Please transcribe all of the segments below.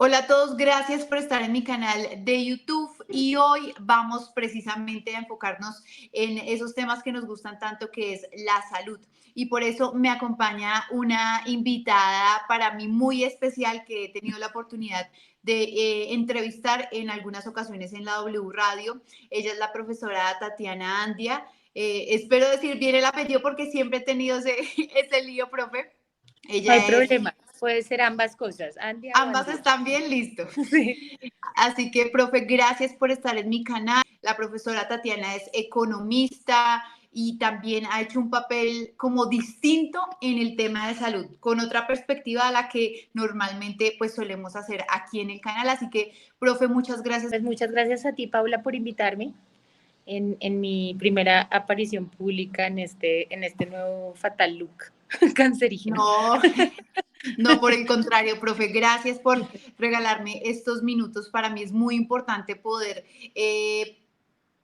Hola a todos, gracias por estar en mi canal de YouTube y hoy vamos precisamente a enfocarnos en esos temas que nos gustan tanto, que es la salud. Y por eso me acompaña una invitada para mí muy especial que he tenido la oportunidad de entrevistar en algunas ocasiones en la W Radio. Ella es la profesora Tatiana Andia. Espero decir bien el apellido porque siempre he tenido ese lío, profe. No hay Ella es... problema, puede ser ambas cosas, Andia o Ambas Andía. están bien, listo. Sí. Así que, profe, gracias por estar en mi canal. La profesora Tatiana es economista y también ha hecho un papel como distinto en el tema de salud, con otra perspectiva a la que normalmente pues solemos hacer aquí en el canal. Así que, profe, muchas gracias. Pues muchas gracias a ti, Paula, por invitarme en mi primera aparición pública en este nuevo fatal look cancerígeno. No, no, por el contrario, profe, gracias por regalarme estos minutos. Para mí es muy importante poder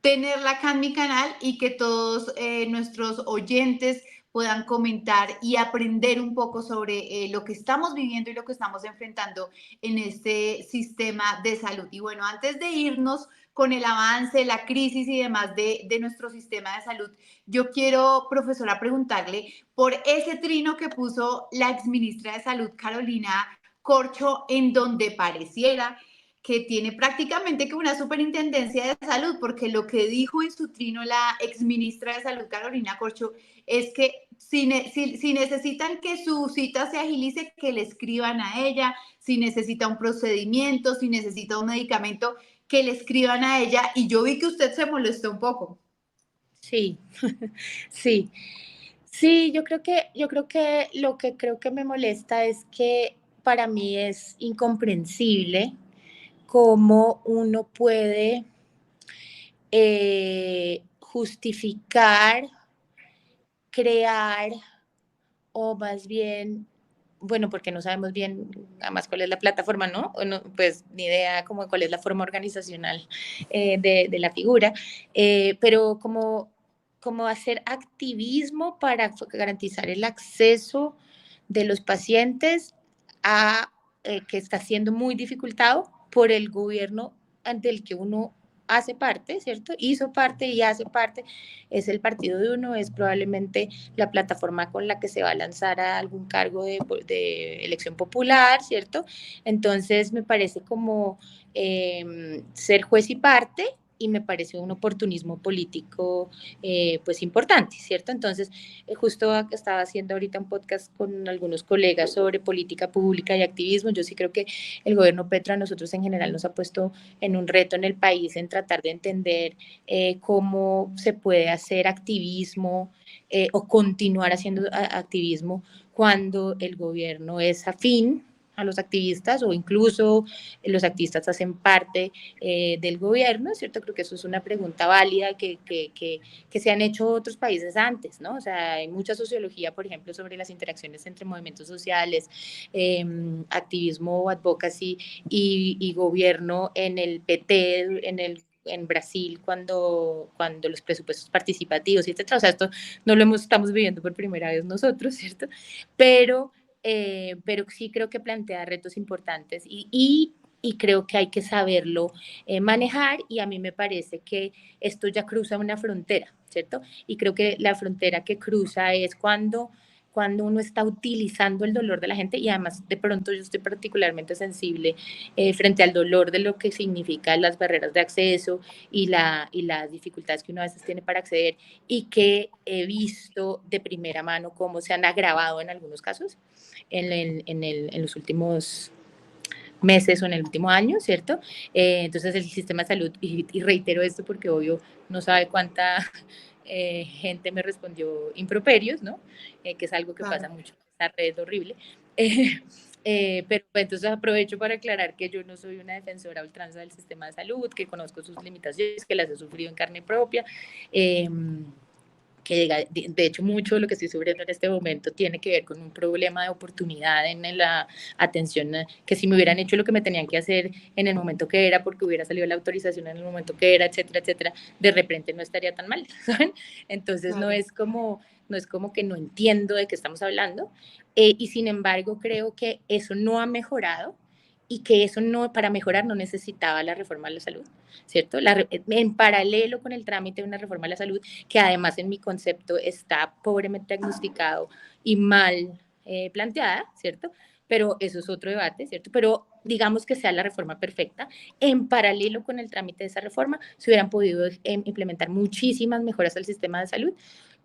tenerla acá en mi canal y que todos nuestros oyentes puedan comentar y aprender un poco sobre lo que estamos viviendo y lo que estamos enfrentando en este sistema de salud. Y bueno, antes de irnos con el avance, la crisis y demás de nuestro sistema de salud, yo quiero, profesora, preguntarle por ese trino que puso la exministra de Salud, Carolina Corcho, en donde pareciera que tiene prácticamente que una superintendencia de salud, porque lo que dijo en su trino la exministra de Salud, Carolina Corcho, es que si necesitan que su cita se agilice, que le escriban a ella, si necesita un procedimiento, si necesita un medicamento, que le escriban a ella. Y yo vi que usted se molestó un poco. Sí, sí. Sí, yo creo que lo que creo que me molesta es que para mí es incomprensible cómo uno puede justificar, crear o más bien, bueno, porque no sabemos bien, además, cuál es la plataforma, ¿no? O no, pues ni idea como cuál es la forma organizacional de la figura, pero como hacer activismo para garantizar el acceso de los pacientes a que está siendo muy dificultado por el gobierno del que uno hace parte, ¿cierto? Hizo parte y hace parte, es el partido de uno, es probablemente la plataforma con la que se va a lanzar a algún cargo de elección popular, ¿cierto? Entonces me parece como ser juez y parte y me parece un oportunismo político pues importante, ¿cierto? Entonces, justo estaba haciendo ahorita un podcast con algunos colegas sobre política pública y activismo. Yo sí creo que el gobierno Petro a nosotros en general nos ha puesto en un reto en el país en tratar de entender cómo se puede hacer activismo o continuar haciendo activismo cuando el gobierno es afín a los activistas o incluso los activistas hacen parte del gobierno, ¿cierto? Creo que eso es una pregunta válida que se han hecho otros países antes, ¿no? O sea, hay mucha sociología, por ejemplo, sobre las interacciones entre movimientos sociales, activismo o advocacy y gobierno en el PT, en Brasil cuando los presupuestos participativos, etcétera. O sea, esto no lo estamos viviendo por primera vez nosotros, ¿cierto? Pero sí creo que plantea retos importantes y creo que hay que saberlo manejar y a mí me parece que esto ya cruza una frontera, ¿cierto? Y creo que la frontera que cruza es cuando uno está utilizando el dolor de la gente y además de pronto yo estoy particularmente sensible frente al dolor de lo que significan las barreras de acceso y las dificultades que uno a veces tiene para acceder y que he visto de primera mano cómo se han agravado en algunos casos en los últimos meses o en el último año, ¿cierto? Entonces el sistema de salud, y reitero esto porque obvio no sabe cuánta gente me respondió improperios, ¿no? Que es algo que Claro. pasa mucho en esta red horrible. Pero entonces aprovecho para aclarar que yo no soy una defensora ultranza del sistema de salud, que conozco sus limitaciones, que las he sufrido en carne propia. Que de hecho mucho de lo que estoy sufriendo en este momento tiene que ver con un problema de oportunidad en la atención, que si me hubieran hecho lo que me tenían que hacer en el momento que era, porque hubiera salido la autorización en el momento que era, etcétera, etcétera, de repente no estaría tan mal, ¿saben? Entonces Claro. no es como que no entiendo de qué estamos hablando, y sin embargo creo que eso no ha mejorado y que eso no, para mejorar no necesitaba la reforma a la salud, ¿cierto? En paralelo con el trámite de una reforma a la salud, que además en mi concepto está pobremente diagnosticado y mal planteada, ¿cierto? Pero eso es otro debate, ¿cierto? Pero digamos que sea la reforma perfecta, en paralelo con el trámite de esa reforma, se hubieran podido implementar muchísimas mejoras al sistema de salud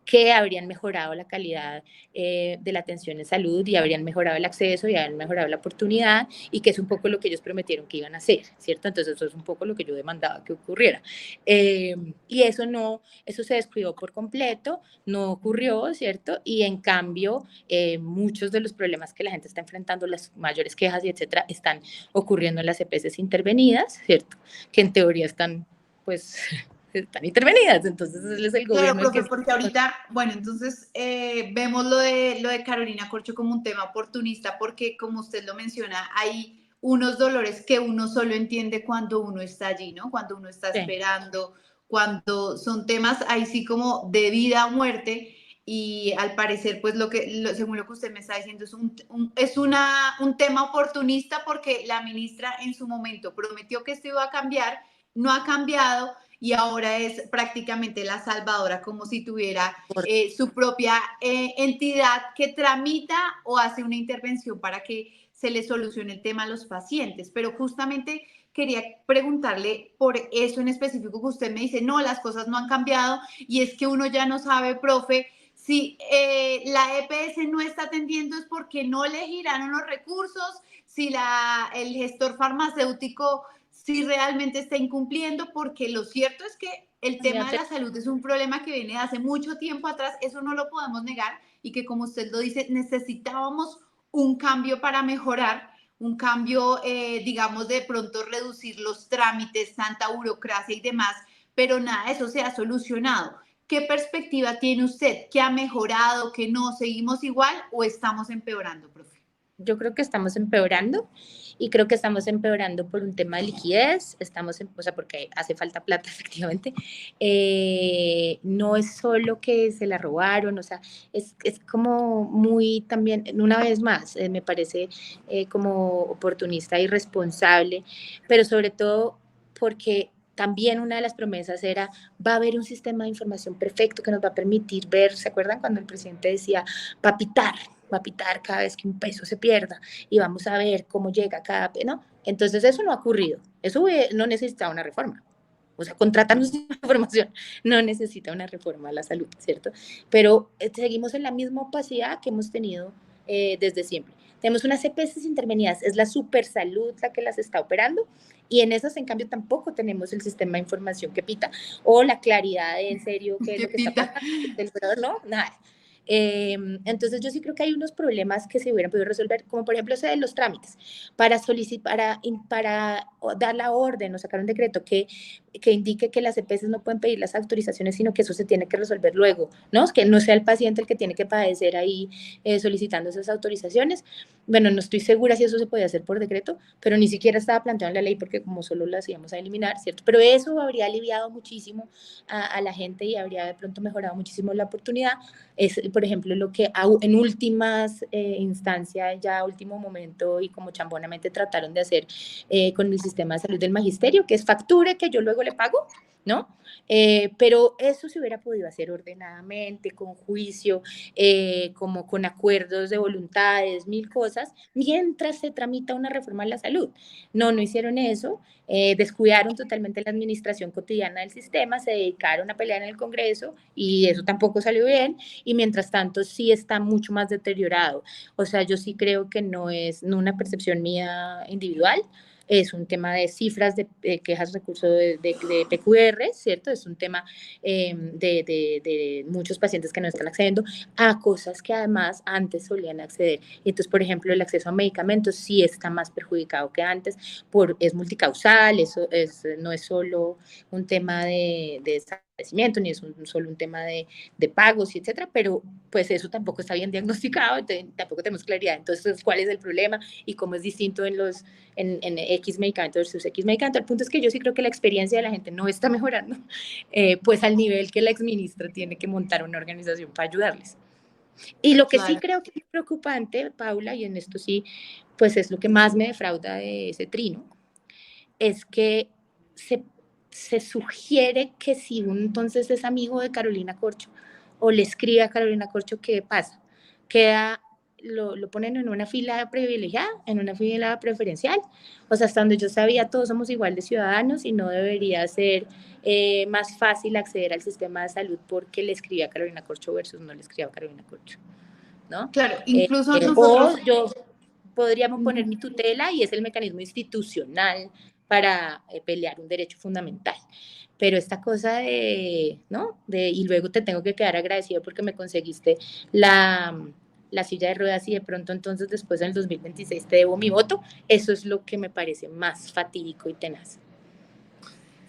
que habrían mejorado la calidad de la atención en salud y habrían mejorado el acceso y habrían mejorado la oportunidad y que es un poco lo que ellos prometieron que iban a hacer, ¿cierto? Entonces eso es un poco lo que yo demandaba que ocurriera. Y eso no, eso se descuidó por completo, no ocurrió, ¿cierto? Y en cambio, muchos de los problemas que la gente está enfrentando, las mayores quejas y etcétera, están ocurriendo en las EPS intervenidas, ¿cierto? Que en teoría están, pues, están intervenidas, entonces es el Claro, gobierno el profe, que... porque ahorita, bueno, entonces vemos lo de Carolina Corcho como un tema oportunista, porque como usted lo menciona, hay unos dolores que uno solo entiende cuando uno está allí, ¿no? Cuando uno está Sí. esperando, cuando son temas ahí sí como de vida o muerte, y al parecer, pues según lo que usted me está diciendo, es un tema oportunista porque la ministra en su momento prometió que esto iba a cambiar, no ha cambiado y ahora es prácticamente la salvadora, como si tuviera su propia entidad que tramita o hace una intervención para que se le solucione el tema a los pacientes. Pero justamente quería preguntarle por eso en específico que usted me dice, no, las cosas no han cambiado y es que uno ya no sabe, profe, si la EPS no está atendiendo es porque no le giraron los recursos, si el gestor farmacéutico si realmente está incumpliendo, porque lo cierto es que el tema de la salud es un problema que viene de hace mucho tiempo atrás, eso no lo podemos negar, y que como usted lo dice, necesitábamos un cambio para mejorar, un cambio, digamos, de pronto reducir los trámites, tanta burocracia y demás, pero nada, eso se ha solucionado. ¿Qué perspectiva tiene usted? ¿Qué ha mejorado? ¿Qué no? ¿Seguimos igual o estamos empeorando, profe? Yo creo que estamos empeorando y creo que estamos empeorando por un tema de liquidez, o sea, porque hace falta plata efectivamente. No es solo que se la robaron, o sea, es como muy también, una vez más, me parece como oportunista y responsable, pero sobre todo porque también una de las promesas era, va a haber un sistema de información perfecto que nos va a permitir ver, ¿se acuerdan cuando el presidente decía, va a pitar cada vez que un peso se pierda y vamos a ver cómo llega cada peso, ¿no? Entonces eso no ha ocurrido, eso no necesita una reforma. O sea, contratarnos información no necesita una reforma a la salud, ¿cierto? Pero seguimos en la misma opacidad que hemos tenido desde siempre. Tenemos unas EPS intervenidas, es la Supersalud la que las está operando, y en esas, en cambio, tampoco tenemos el sistema de información que pita o la claridad de en serio qué es lo que está pasando, del no, nada. Entonces yo sí creo que hay unos problemas que se hubieran podido resolver, como por ejemplo ese de los trámites, para solicitar, para dar la orden o sacar un decreto que indique que las EPS no pueden pedir las autorizaciones, sino que eso se tiene que resolver luego, ¿no? Que no sea el paciente el que tiene que padecer ahí solicitando esas autorizaciones. Bueno, no estoy segura si eso se podía hacer por decreto, pero ni siquiera estaba planteado en la ley porque como solo las íbamos a eliminar, ¿cierto? Pero eso habría aliviado muchísimo a la gente y habría de pronto mejorado muchísimo la oportunidad. Es, por ejemplo, lo que en últimas instancias, ya último momento y como chambonamente trataron de hacer con el sistema de salud del magisterio, que es facture que yo luego le pago, ¿no? Pero eso se hubiera podido hacer ordenadamente, con juicio, como con acuerdos de voluntades, mil cosas, mientras se tramita una reforma a la salud. No, no hicieron eso, descuidaron totalmente la administración cotidiana del sistema, se dedicaron a pelear en el Congreso y eso tampoco salió bien, y mientras tanto sí está mucho más deteriorado. O sea, yo sí creo que no es una percepción mía individual, es un tema de cifras de quejas recurso de PQR, ¿cierto? Es un tema de muchos pacientes que no están accediendo a cosas que además antes solían acceder. Entonces, por ejemplo, el acceso a medicamentos sí está más perjudicado que antes, es multicausal, no es solo un tema de establecimiento, ni es solo un tema de pagos, y etcétera, pero pues eso tampoco está bien diagnosticado, tampoco tenemos claridad. Entonces, ¿cuál es el problema y cómo es distinto en X medicamento versus X medicamento? El punto es que yo sí creo que la experiencia de la gente no está mejorando, pues al nivel que la exministra tiene que montar una organización para ayudarles. Y lo que sí Claro. creo que es preocupante, Paula, y en esto sí, pues es lo que más me defrauda de ese trino, es que se, se sugiere que si uno entonces es amigo de Carolina Corcho o le escribe a Carolina Corcho, ¿qué pasa? Queda, lo ponen en una fila privilegiada, en una fila preferencial. O sea, hasta donde yo sabía, todos somos igual de ciudadanos y no debería ser más fácil acceder al sistema de salud porque le escribía a Carolina Corcho versus no le escribía a Carolina Corcho, ¿no? Claro, incluso O nosotros, yo podríamos poner ujú, mi tutela y es el mecanismo institucional para pelear un derecho fundamental. Pero esta cosa de, ¿no? Y luego te tengo que quedar agradecido porque me conseguiste la silla de ruedas y de pronto entonces después en el 2026 te debo mi voto, eso es lo que me parece más fatídico y tenaz.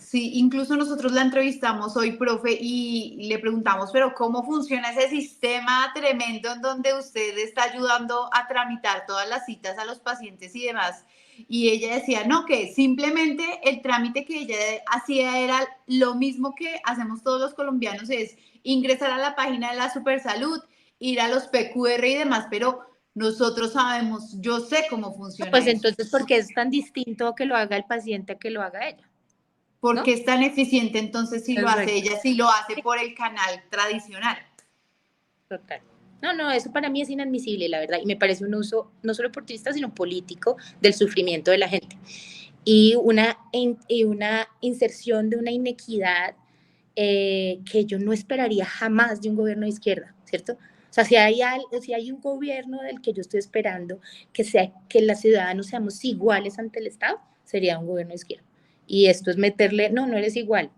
sí, incluso nosotros la entrevistamos hoy, profe, y le preguntamos, pero ¿cómo funciona ese sistema tremendo en donde usted está ayudando a tramitar todas las citas a los pacientes y demás? Y ella decía, no, que simplemente el trámite que ella hacía era lo mismo que hacemos todos los colombianos, es ingresar a la página de la Supersalud, ir a los PQR y demás, pero nosotros sabemos, yo sé cómo funciona Pues eso. entonces, ¿por qué es tan distinto que lo haga el paciente a que lo haga ella? ¿Por ¿No? qué es tan eficiente entonces si lo hace Exacto. ella, si lo hace por el canal tradicional? Total. No, no, eso para mí es inadmisible, la verdad, y me parece un uso no solo oportunista, sino político del sufrimiento de la gente. Y una inserción de una inequidad que yo no esperaría jamás de un gobierno de izquierda, ¿cierto? O sea, si hay un gobierno del que yo estoy esperando que sea que los ciudadanos seamos iguales ante el Estado, sería un gobierno de izquierda. Y esto es meterle, no, no eres igual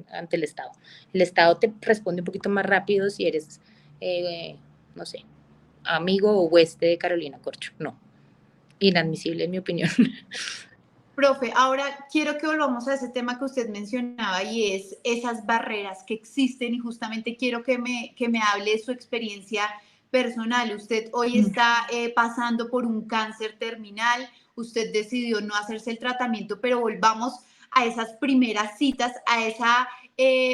ante el Estado. El Estado te responde un poquito más rápido si eres eh, no sé, amigo o hueste de Carolina Corcho. No, inadmisible en mi opinión. Profe, ahora quiero que volvamos a ese tema que usted mencionaba y es esas barreras que existen y justamente quiero que me hable de su experiencia personal. Usted hoy está pasando por un cáncer terminal, usted decidió no hacerse el tratamiento, pero volvamos a esas primeras citas, a esa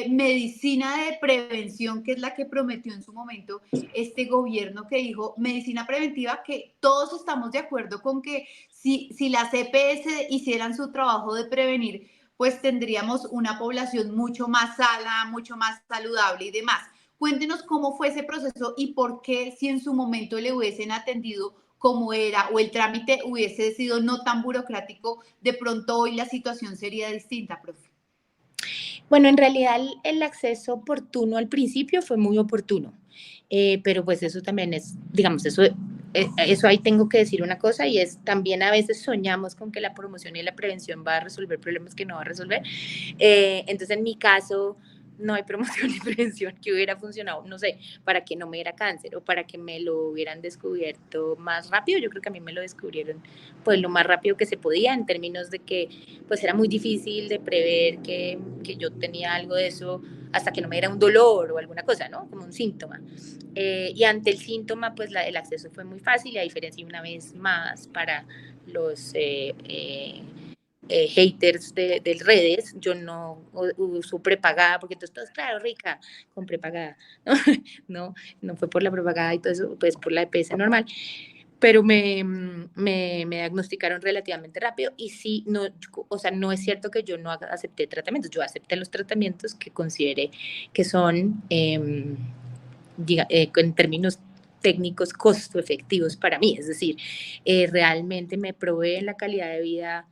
medicina de prevención que es la que prometió en su momento este gobierno que dijo medicina preventiva, que todos estamos de acuerdo con que si las EPS hicieran su trabajo de prevenir, pues tendríamos una población mucho más sana, mucho más saludable y demás. Cuéntenos cómo fue ese proceso y por qué si en su momento le hubiesen atendido como era o el trámite hubiese sido no tan burocrático, de pronto hoy la situación sería distinta, profe. Bueno, en realidad el acceso oportuno al principio fue muy oportuno, pero pues eso también es, digamos, eso ahí tengo que decir una cosa y es también a veces soñamos con que la promoción y la prevención va a resolver problemas que no va a resolver. Entonces, en mi caso, no hay promoción y prevención que hubiera funcionado, no sé, para que no me diera cáncer o para que me lo hubieran descubierto más rápido. Yo creo que a mí me lo descubrieron pues lo más rápido que se podía en términos de que pues era muy difícil de prever que yo tenía algo de eso hasta que no me diera un dolor o alguna cosa, ¿no? Como un síntoma. Y ante el síntoma, pues el acceso fue muy fácil y a diferencia una vez más para los haters de redes, yo no uso prepagada, porque entonces todo es claro, rica, con prepagada, ¿no? no, no fue por la prepagada y todo eso, pues por la EPS normal, pero me diagnosticaron relativamente rápido y sí, no, o sea, no es cierto que yo no acepté tratamientos, yo acepté los tratamientos que consideré que son, en términos técnicos, costo efectivos para mí, es decir, realmente me proveen la calidad de vida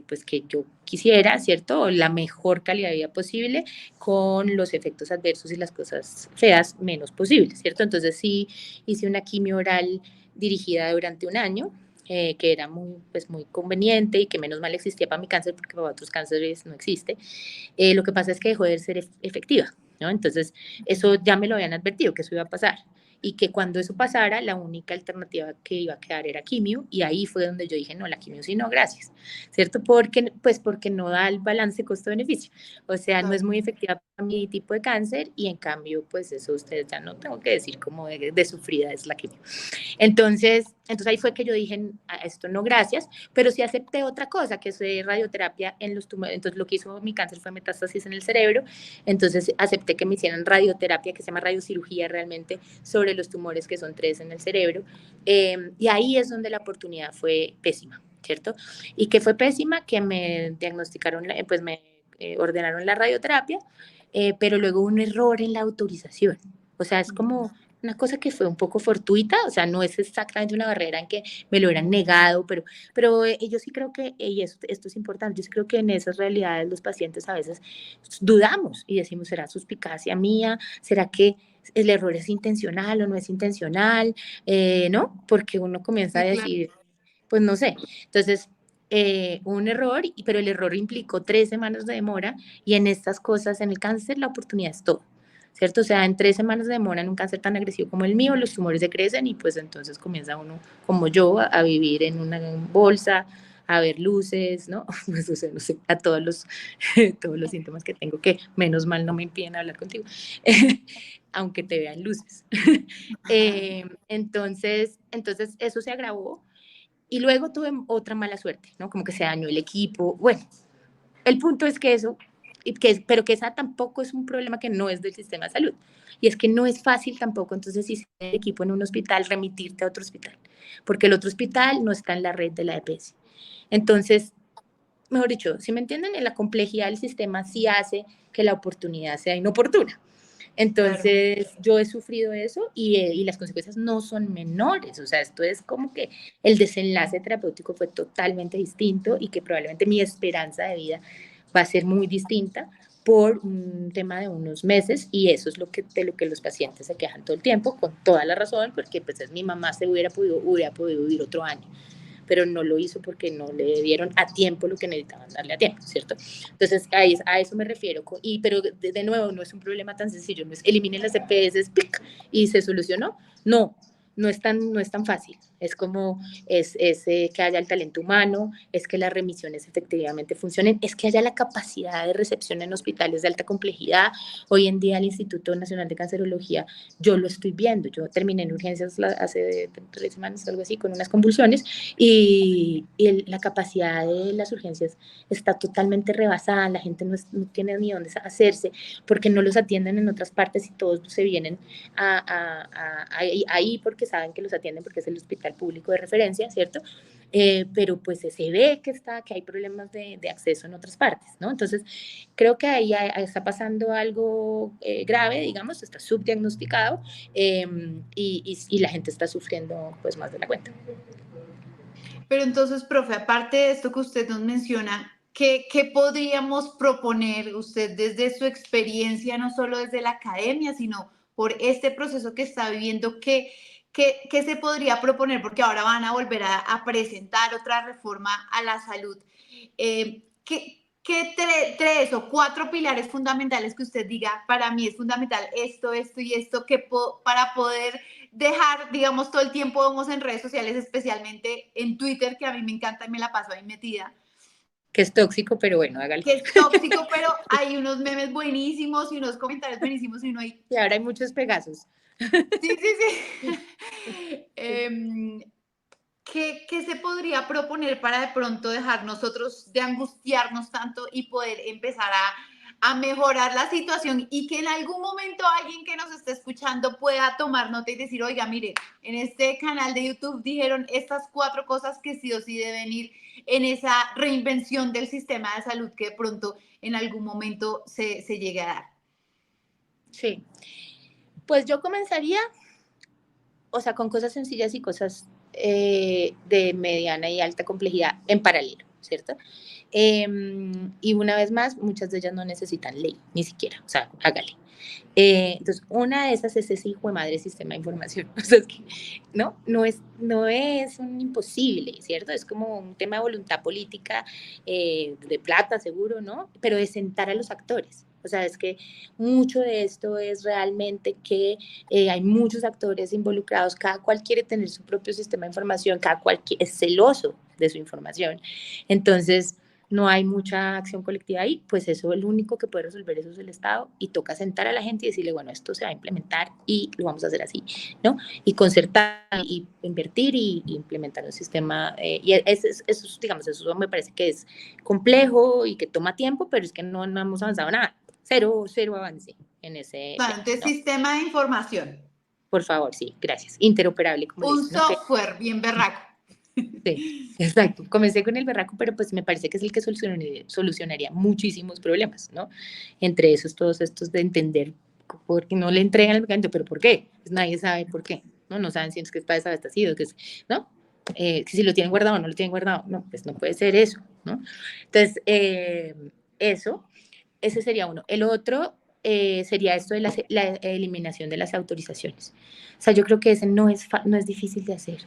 pues, que yo quisiera, ¿cierto? O la mejor calidad de vida posible con los efectos adversos y las cosas feas menos posibles, ¿cierto? Entonces sí hice una quimio oral dirigida durante un año, que era muy, pues, muy conveniente y que menos mal existía para mi cáncer porque para otros cánceres no existe. Lo que pasa es que dejó de ser efectiva, ¿no? Entonces, eso ya me lo habían advertido, que eso iba a pasar y que cuando eso pasara, la única alternativa que iba a quedar era quimio, y ahí fue donde yo dije, no, la quimio sí, no, gracias, ¿cierto? Porque no da el balance costo-beneficio, o sea, no es muy efectiva para mi tipo de cáncer, y en cambio, pues eso ustedes ya no tengo que decir como de sufrida es la quimio. Entonces, Entonces ahí fue que yo dije, a esto no gracias, pero sí acepté otra cosa, que es radioterapia en los tumores. Entonces lo que hizo mi cáncer fue metástasis en el cerebro, entonces acepté que me hicieran radioterapia, que se llama radiocirugía realmente, sobre los tumores que son 3 en el cerebro. Y ahí es donde la oportunidad fue pésima, ¿cierto? Y que fue pésima, que me diagnosticaron, pues me ordenaron la radioterapia, pero luego un error en la autorización. O sea, es como una cosa que fue un poco fortuita, o sea, no es exactamente una barrera en que me lo hubieran negado, pero yo sí creo que, y esto es importante, yo sí creo que en esas realidades los pacientes a veces dudamos y decimos, ¿será suspicacia mía? ¿Será que el error es intencional o no es intencional? ¿No? Porque uno comienza a Sí, claro. decir, pues no sé. Entonces, un error, pero el error implicó 3 semanas de demora y en estas cosas, en el cáncer, la oportunidad es todo. ¿Cierto? O sea, en 3 semanas de demora en un cáncer tan agresivo como el mío, los tumores decrecen y pues entonces comienza uno, como yo, a vivir en una bolsa, a ver luces, ¿no? Pues, o sea, no sé, a todos los síntomas que tengo, que menos mal no me impiden hablar contigo, aunque te vean luces. Entonces, eso se agravó y luego tuve otra mala suerte, ¿no? Como que se dañó el equipo. Bueno, el punto es que eso, pero que esa tampoco es un problema que no es del sistema de salud. Y es que no es fácil tampoco, entonces, si el equipo en un hospital, remitirte a otro hospital, porque el otro hospital no está en la red de la EPS. Entonces, mejor dicho, si me entienden, en la complejidad del sistema sí hace que la oportunidad sea inoportuna. Claro. Entonces, yo he sufrido eso y las consecuencias no son menores. O sea, esto es como que el desenlace terapéutico fue totalmente distinto y que probablemente mi esperanza de vida va a ser muy distinta por un tema de unos meses y eso es de lo que los pacientes se quejan todo el tiempo, con toda la razón, porque pues es mi mamá se hubiera podido vivir otro año, pero no lo hizo porque no le dieron a tiempo lo que necesitaban darle a tiempo, ¿cierto? Entonces, a eso me refiero. Pero de nuevo, no es un problema tan sencillo, no es eliminen las EPS y se solucionó. No, no es tan fácil. Es como que haya el talento humano, es que las remisiones efectivamente funcionen, es que haya la capacidad de recepción en hospitales de alta complejidad. Hoy en día el Instituto Nacional de Cancerología, yo lo estoy viendo, yo terminé en urgencias hace 3 semanas, algo así, con unas convulsiones, y la capacidad de las urgencias está totalmente rebasada, la gente no tiene ni dónde hacerse, porque no los atienden en otras partes y todos se vienen ahí porque saben que los atienden porque es el hospital público de referencia, ¿cierto? Pero pues se ve que hay problemas de acceso en otras partes, ¿no? Entonces, creo que ahí está pasando algo grave, digamos, está subdiagnosticado y la gente está sufriendo pues más de la cuenta. Pero entonces, profe, aparte de esto que usted nos menciona, ¿qué podríamos proponer usted desde su experiencia, no solo desde la academia, sino por este proceso que está viviendo? ¿Qué se podría proponer? Porque ahora van a volver a presentar otra reforma a la salud. ¿Qué 3 o 4 pilares fundamentales que usted diga, para mí es fundamental esto y esto, para poder dejar, digamos, todo el tiempo vamos en redes sociales, especialmente en Twitter, que a mí me encanta y me la paso ahí metida? Que es tóxico, pero bueno, hágale. Que es tóxico, pero hay unos memes buenísimos y unos comentarios buenísimos y uno ahí... Y ahora hay muchos Pegasos. Sí, sí, sí. ¿Qué se podría proponer para de pronto dejar nosotros de angustiarnos tanto y poder empezar a mejorar la situación y que en algún momento alguien que nos esté escuchando pueda tomar nota y decir, oiga, mire, en este canal de YouTube dijeron estas 4 cosas que sí o sí deben ir en esa reinvención del sistema de salud que de pronto en algún momento se llegue a dar? Sí, pues yo comenzaría, o sea, con cosas sencillas y cosas de mediana y alta complejidad en paralelo, ¿cierto? Y una vez más, muchas de ellas no necesitan ley, ni siquiera, o sea, hágale. Entonces, una de esas es ese hijo de madre sistema de información. O sea, es que no es un imposible, ¿cierto? Es como un tema de voluntad política, de plata, seguro, ¿no? Pero de sentar a los actores. O sea, es que mucho de esto es realmente que hay muchos actores involucrados, cada cual quiere tener su propio sistema de información, cada cual es celoso de su información. Entonces, no hay mucha acción colectiva ahí, pues eso el único que puede resolver eso es el Estado y toca sentar a la gente y decirle, bueno, esto se va a implementar y lo vamos a hacer así, ¿no? Y concertar y invertir y implementar un sistema. Y eso, digamos, eso me parece que es complejo y que toma tiempo, pero es que no hemos avanzado nada. Cero avance en ese Bueno, tema, entonces ¿no? sistema de información. Por favor, sí, gracias. Interoperable, como le Un dicen, ¿no? software bien berraco. Sí, exacto. Comencé con el berraco, pero pues me parece que es el que solucionaría muchísimos problemas, ¿no? Entre esos, todos estos de entender por qué no le entregan el medicamento, pero ¿por qué? Pues nadie sabe por qué, ¿no? No saben si es que está desabastecido, que es, ¿no? Que si lo tienen guardado o no lo tienen guardado, no, pues no puede ser eso, ¿no? Entonces, eso, ese sería uno. El otro sería esto de la eliminación de las autorizaciones. O sea, yo creo que ese no es difícil de hacer.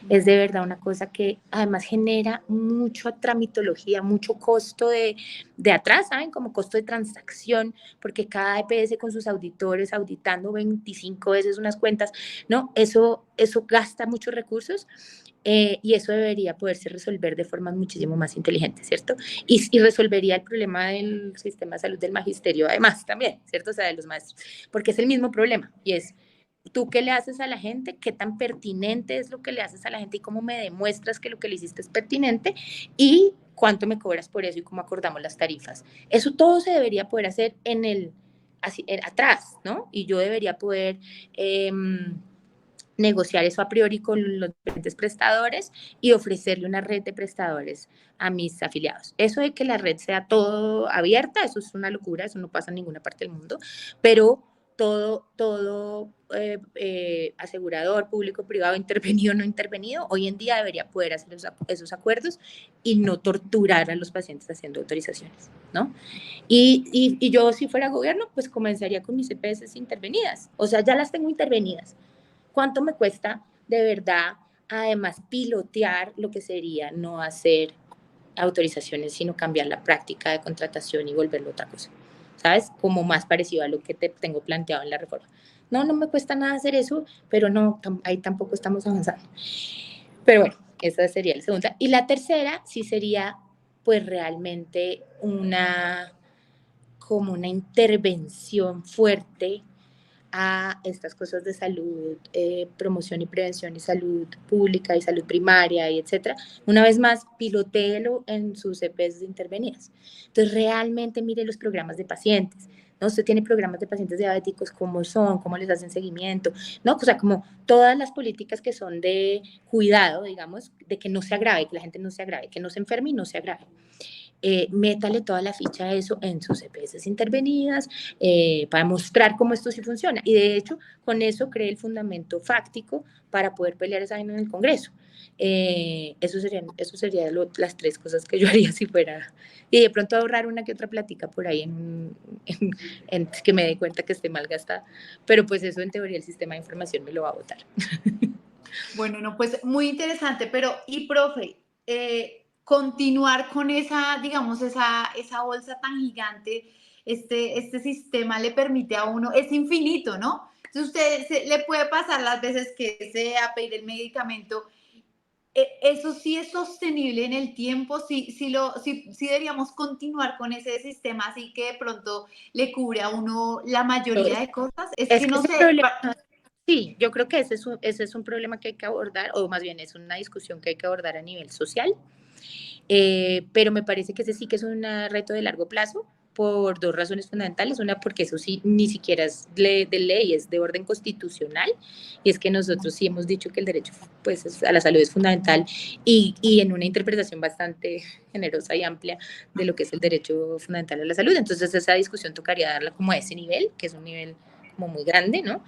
Es de verdad una cosa que además genera mucha tramitología, mucho costo de atrás, ¿saben? Como costo de transacción, porque cada EPS con sus auditores auditando 25 veces unas cuentas, ¿no? Eso gasta muchos recursos. Y eso debería poderse resolver de formas muchísimo más inteligentes, ¿cierto? Y resolvería el problema del sistema de salud del magisterio, además, también, ¿cierto? O sea, de los maestros, porque es el mismo problema, y es ¿tú qué le haces a la gente? ¿Qué tan pertinente es lo que le haces a la gente? ¿Y cómo me demuestras que lo que le hiciste es pertinente? ¿Y cuánto me cobras por eso? ¿Y cómo acordamos las tarifas? Eso todo se debería poder hacer atrás, ¿no? Y yo debería poder negociar eso a priori con los diferentes prestadores y ofrecerle una red de prestadores a mis afiliados. Eso de que la red sea todo abierta, eso es una locura, eso no pasa en ninguna parte del mundo, pero todo asegurador, público, privado, intervenido o no intervenido, hoy en día debería poder hacer esos acuerdos y no torturar a los pacientes haciendo autorizaciones, ¿no? Y yo, si fuera gobierno, pues comenzaría con mis EPS intervenidas, o sea, ya las tengo intervenidas. ¿Cuánto me cuesta de verdad, además, pilotear lo que sería no hacer autorizaciones, sino cambiar la práctica de contratación y volverlo otra cosa? ¿Sabes? Como más parecido a lo que te tengo planteado en la reforma. No me cuesta nada hacer eso, pero no, ahí tampoco estamos avanzando. Pero bueno, esa sería la segunda. Y la tercera sí sería, pues realmente como una intervención fuerte a estas cosas de salud, promoción y prevención y salud pública y salud primaria y etcétera, una vez más, pilotéelo en sus EPs intervenidas. Entonces, realmente mire los programas de pacientes, ¿no? Usted tiene programas de pacientes diabéticos, ¿cómo son? ¿Cómo les hacen seguimiento? ¿No? O sea, como todas las políticas que son de cuidado, digamos, de que no se agrave, que la gente no se agrave, que no se enferme y no se agrave. Métale toda la ficha a eso en sus EPS intervenidas para mostrar cómo esto sí funciona. Y de hecho, con eso cree el fundamento fáctico para poder pelear esa vaina en el Congreso. Eso serían las tres cosas que yo haría si fuera. Y de pronto ahorrar una que otra plática por ahí que me dé cuenta que esté mal gastada. Pero pues eso en teoría el sistema de información me lo va a votar. Bueno, no, pues muy interesante, pero y profe, continuar con esa, digamos, esa bolsa tan gigante, este sistema le permite a uno, es infinito, ¿no? Entonces usted le puede pasar las veces que sea pedir el medicamento. Eso sí es sostenible en el tiempo, sí deberíamos continuar con ese sistema, así que de pronto le cubre a uno la mayoría de cosas. Es Es que que no ese sé. problema, sí, yo creo que ese es un problema que hay que abordar, o más bien es una discusión que hay que abordar a nivel social, pero me parece que ese sí que es un reto de largo plazo por dos razones fundamentales. Una, porque eso sí ni siquiera es de ley, es de orden constitucional, y es que nosotros sí hemos dicho que el derecho pues, a la salud es fundamental y en una interpretación bastante generosa y amplia de lo que es el derecho fundamental a la salud. Entonces esa discusión tocaría darla como a ese nivel, que es un nivel como muy grande, ¿no?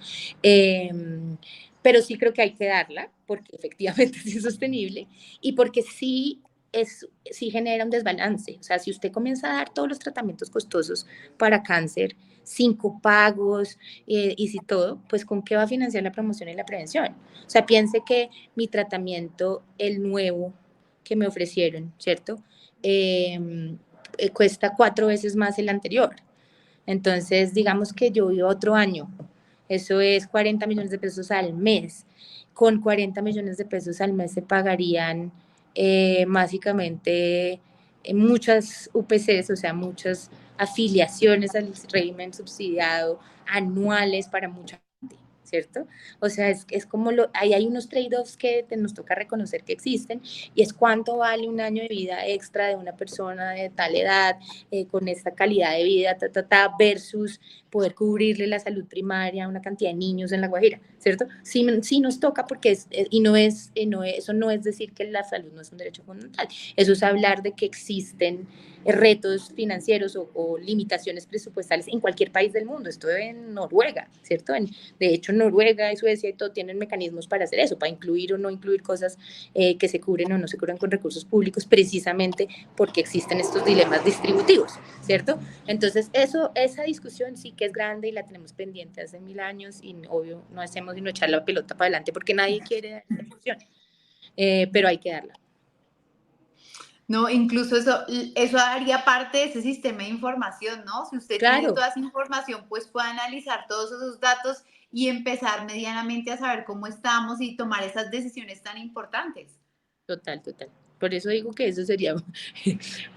Pero sí creo que hay que darla, porque efectivamente sí es sostenible y porque sí genera un desbalance. O sea, si usted comienza a dar todos los tratamientos costosos para cáncer, sin copagos y si todo, pues ¿con qué va a financiar la promoción y la prevención? O sea, piense que mi tratamiento, el nuevo que me ofrecieron, ¿cierto? Cuesta 4 veces más el anterior. Entonces, digamos que yo vivo otro año, eso es 40 millones de pesos al mes. Con 40 millones de pesos al mes se pagarían básicamente muchas UPCs, o sea, muchas afiliaciones al régimen subsidiado anuales para mucha gente, ¿cierto? O sea, es como ahí hay unos trade-offs que nos toca reconocer que existen, y es cuánto vale un año de vida extra de una persona de tal edad, con esta calidad de vida, versus poder cubrirle la salud primaria a una cantidad de niños en La Guajira, ¿cierto? Sí, sí nos toca porque eso no es decir que la salud no es un derecho fundamental, eso es hablar de que existen retos financieros o limitaciones presupuestales en cualquier país del mundo. Esto en Noruega, ¿cierto? De hecho, Noruega y Suecia y todo tienen mecanismos para hacer eso, para incluir o no incluir cosas que se cubren o no se cubren con recursos públicos, precisamente porque existen estos dilemas distributivos, ¿cierto? Entonces, esa discusión sí que es grande y la tenemos pendiente hace 1000 años, y obvio no hacemos sino echar la pelota para adelante porque nadie quiere dar esa discusión, pero hay que darla. No, incluso eso daría parte de ese sistema de información, ¿no? Si usted tiene Claro, toda esa información, pues puede analizar todos esos datos y empezar medianamente a saber cómo estamos y tomar esas decisiones tan importantes. total, total. Por eso digo que eso sería,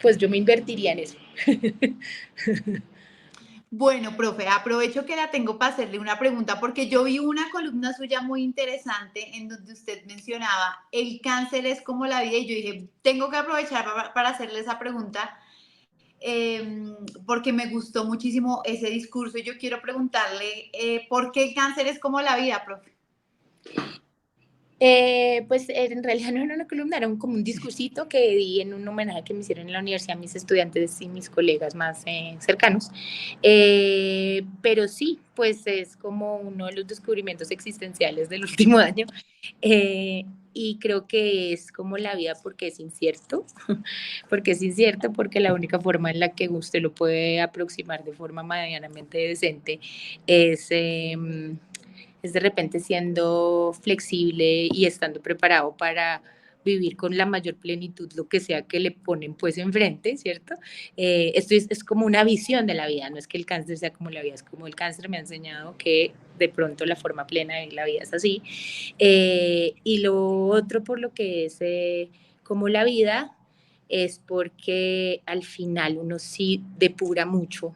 pues yo me invertiría en eso. Bueno, profe, aprovecho que la tengo para hacerle una pregunta porque yo vi una columna suya muy interesante en donde usted mencionaba el cáncer es como la vida y yo dije, tengo que aprovechar para hacerle esa pregunta porque me gustó muchísimo ese discurso y yo quiero preguntarle ¿por qué el cáncer es como la vida, profe? Pues en realidad no era una columna, era como un discursito que di en un homenaje que me hicieron en la universidad mis estudiantes y mis colegas más cercanos. Pero sí, pues es como uno de los descubrimientos existenciales del último año. Y creo que es como la vida porque es incierto, porque la única forma en la que usted lo puede aproximar de forma medianamente decente es... es de repente siendo flexible y estando preparado para vivir con la mayor plenitud lo que sea que le ponen pues enfrente, ¿cierto? Esto es como una visión de la vida, no es que el cáncer sea como la vida, es como el cáncer me ha enseñado que de pronto la forma plena de la vida es así. Y lo otro por lo que es como la vida es porque al final uno sí depura mucho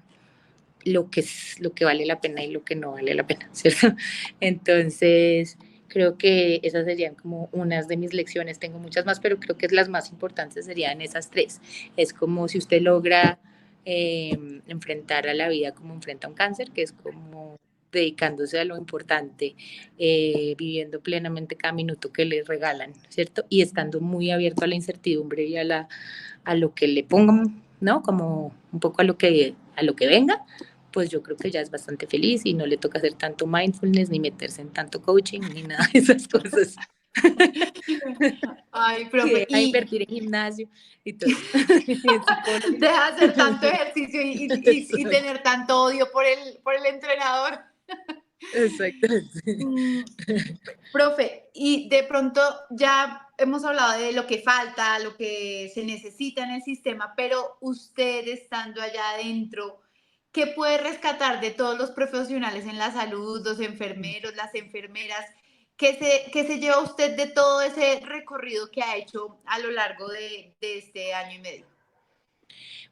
lo que vale la pena y lo que no vale la pena, ¿cierto? Entonces, creo que esas serían como unas de mis lecciones. Tengo muchas más, pero creo que las más importantes serían esas tres. Es como si usted logra enfrentar a la vida como enfrenta un cáncer, que es como dedicándose a lo importante, viviendo plenamente cada minuto que le regalan, ¿cierto? Y estando muy abierto a la incertidumbre y a lo que le pongan, ¿no? Como un poco a lo que venga, pues yo creo que ya es bastante feliz y no le toca hacer tanto mindfulness, ni meterse en tanto coaching, ni nada de esas cosas. Ay, Y profe, deja de y invertir en gimnasio y todo. Y en psicólogo. deja de hacer tanto ejercicio y tener tanto odio por el entrenador. Exactamente. Mm, profe, y de pronto ya hemos hablado de lo que falta, lo que se necesita en el sistema, pero usted estando allá adentro, ¿qué puede rescatar de todos los profesionales en la salud, los enfermeros, las enfermeras? ¿Qué se lleva usted de todo ese recorrido que ha hecho a lo largo de este año y medio?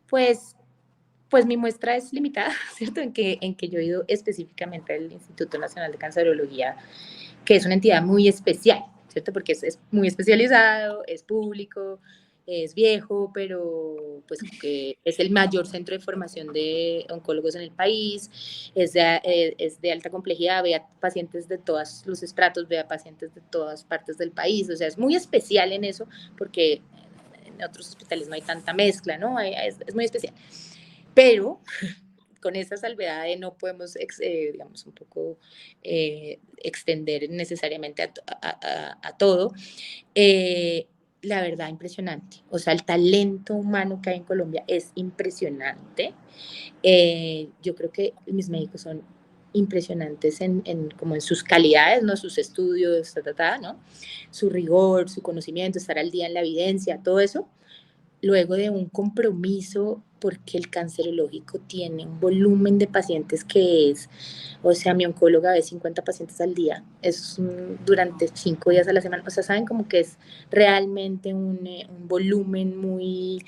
Pues, pues mi muestra es limitada, ¿cierto? En que yo he ido específicamente al Instituto Nacional de Cancerología, que es una entidad muy especial, ¿cierto? Porque es muy especializado, es público, es viejo, pero pues que es el mayor centro de formación de oncólogos en el país, es de alta complejidad, ve a pacientes de todos los estratos, ve a pacientes de todas partes del país, o sea, es muy especial en eso, porque en otros hospitales no hay tanta mezcla, ¿no? Es muy especial. Pero con esa salvedad de no podemos, digamos, un poco extender necesariamente a todo, la verdad, impresionante. O sea, el talento humano que hay en Colombia es impresionante. Yo creo que mis médicos son impresionantes como en sus calidades, ¿no? Sus estudios, ¿no? Su rigor, su conocimiento, estar al día en la evidencia, todo eso luego de un compromiso porque el cancerológico tiene un volumen de pacientes que es, o sea, mi oncóloga ve 50 pacientes al día, es durante 5 días a la semana, o sea, saben como que es realmente un volumen muy,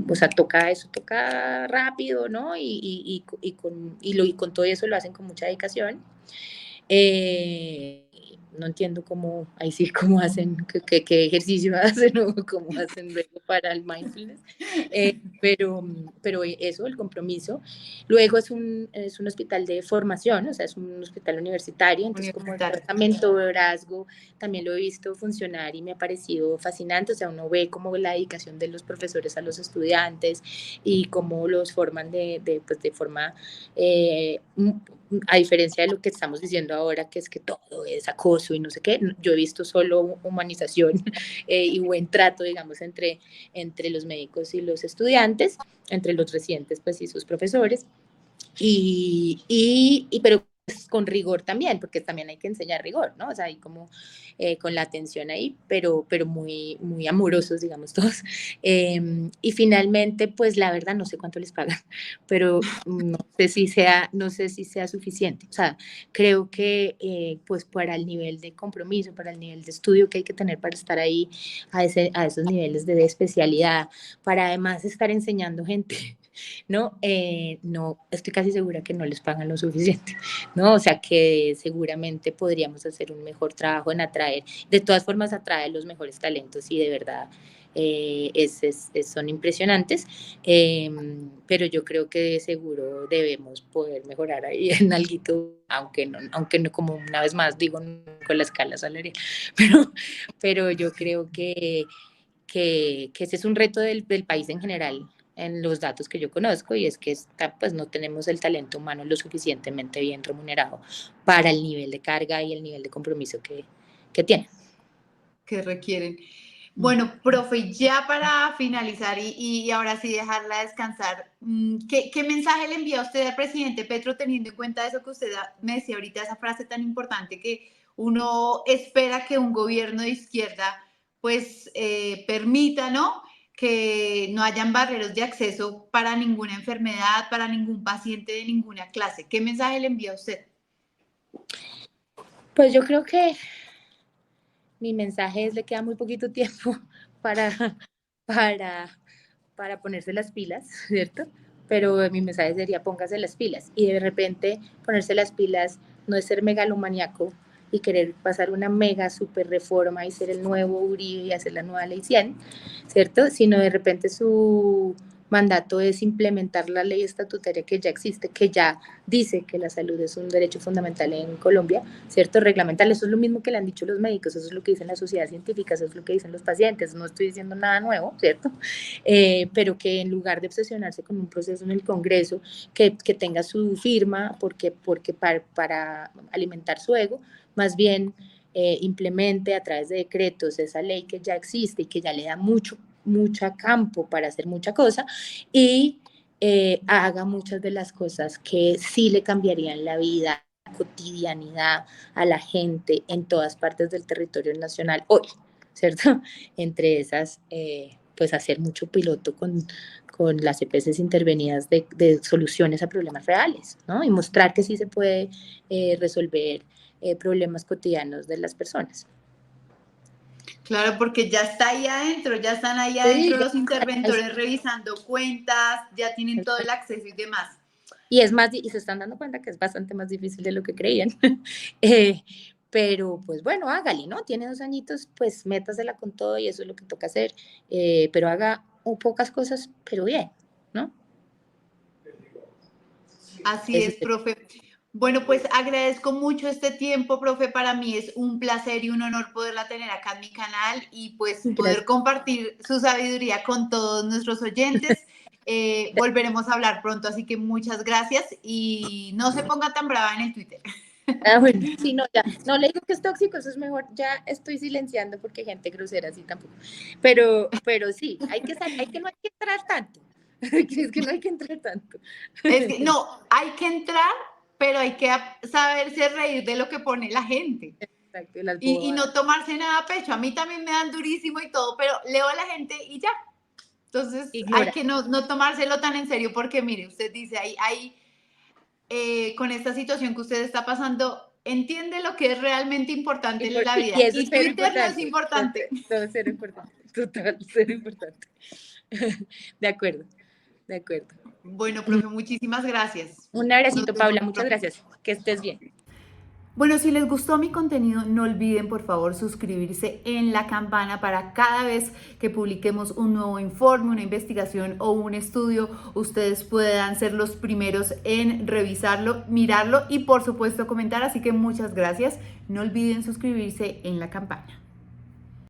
o sea, toca eso, toca rápido, ¿no? Y con todo eso lo hacen con mucha dedicación. No entiendo cómo, ahí sí, cómo hacen, qué ejercicio hacen o cómo hacen luego para el mindfulness, pero eso, el compromiso. Luego es un hospital de formación, o sea, es un hospital universitario, entonces como el Universitario. mentorazgo también lo he visto funcionar y me ha parecido fascinante, o sea, uno ve como la dedicación de los profesores a los estudiantes y cómo los forman pues de forma a diferencia de lo que estamos diciendo ahora, que es que todo es acoso y no sé qué, yo he visto solo humanización y buen trato, digamos, entre los médicos y los estudiantes, entre los residentes pues, y sus profesores, pero pues, con rigor también, porque también hay que enseñar rigor, ¿no? O sea, hay como con la atención ahí, pero muy, muy amorosos, digamos, todos. Y finalmente, pues la verdad, no sé cuánto les pagan, pero no sé si sea suficiente. O sea, creo que pues para el nivel de compromiso, para el nivel de estudio que hay que tener para estar ahí a esos niveles de especialidad, para además estar enseñando gente, ¿no? No, estoy casi segura que no les pagan lo suficiente, ¿no? O sea que seguramente podríamos hacer un mejor trabajo en atraer, de todas formas atrae los mejores talentos y de verdad son impresionantes, pero yo creo que de seguro debemos poder mejorar ahí en algo, aunque no, como una vez más digo, no con la escala salarial, pero yo creo que ese es un reto del país en general, en los datos que yo conozco, y es que pues no tenemos el talento humano lo suficientemente bien remunerado para el nivel de carga y el nivel de compromiso que tiene. Que requieren. Bueno, profe, ya para finalizar y ahora sí dejarla descansar, ¿qué mensaje le envía usted al presidente Petro teniendo en cuenta eso que usted me decía ahorita, esa frase tan importante que uno espera que un gobierno de izquierda pues permita, ¿no? Que no hayan barreras de acceso para ninguna enfermedad, para ningún paciente de ninguna clase. ¿Qué mensaje le envía a usted? Pues yo creo que mi mensaje es le queda muy poquito tiempo para, para, para ponerse las pilas, ¿cierto? Pero mi mensaje sería póngase las pilas y de repente ponerse las pilas no es ser megalomaniaco y querer pasar una mega super reforma y ser el nuevo Uribe y hacer la nueva ley 100, ¿cierto? Sino de repente su mandato es implementar la ley estatutaria que ya existe, que ya dice que la salud es un derecho fundamental en Colombia, ¿cierto? Reglamentar, eso es lo mismo que le han dicho los médicos, eso es lo que dicen las sociedades científicas, eso es lo que dicen los pacientes, no estoy diciendo nada nuevo, ¿cierto? Pero que en lugar de obsesionarse con un proceso en el Congreso que tenga su firma porque para alimentar su ego, más bien implemente a través de decretos esa ley que ya existe y que ya le da mucha campo para hacer mucha cosa y haga muchas de las cosas que sí le cambiarían la vida, la cotidianidad a la gente en todas partes del territorio nacional hoy, ¿cierto? Entre esas, pues hacer mucho piloto con las EPS intervenidas de soluciones a problemas reales, ¿no? Y mostrar que sí se puede resolver problemas cotidianos de las personas. Claro, porque ya está ahí adentro, ya están ahí Sí, adentro ya, los interventores revisando cuentas, ya tienen todo el acceso y demás. y es más, y se están dando cuenta que es bastante más difícil de lo que creían. eh, pero pues bueno, hágale, ¿no? Tiene 2 añitos, pues métasela con todo y eso es lo que toca hacer. Pero haga pocas cosas, pero bien, ¿no? Así Eso es, profe. Bueno, pues agradezco mucho este tiempo, profe. Para mí es un placer y un honor poderla tener acá en mi canal y pues poder gracias. compartir su sabiduría con todos nuestros oyentes. Volveremos a hablar pronto, así que muchas gracias y no se ponga tan brava en el Twitter. Ah, bueno, sí, no, ya, no le digo que es tóxico, eso es mejor, ya estoy silenciando porque hay gente grosera así tampoco. Pero sí, no hay que entrar tanto. Es que no hay que entrar tanto. Es que no, hay que entrar, pero hay que saberse reír de lo que pone la gente. Exacto, las Y bobadas. no tomarse nada a pecho. A mí también me dan durísimo y todo, pero leo a la gente y ya. Entonces hay Ignora. que no tomárselo tan en serio porque mire, usted dice, con esta situación que usted está pasando, entiende lo que es realmente importante en la vida. Y eso es Y cero Twitter no es importante. importante. Todo es cero importante. Total, cero importante. De acuerdo, de acuerdo. Bueno, profe, muchísimas gracias. Un Nos abracito, vemos Paula. Muchas pronto. gracias. Que estés bien. Bueno, si les gustó mi contenido, no olviden por favor suscribirse en la campana para cada vez que publiquemos un nuevo informe, una investigación o un estudio, ustedes puedan ser los primeros en revisarlo, mirarlo y por supuesto comentar. Así que muchas gracias. No olviden suscribirse en la campana.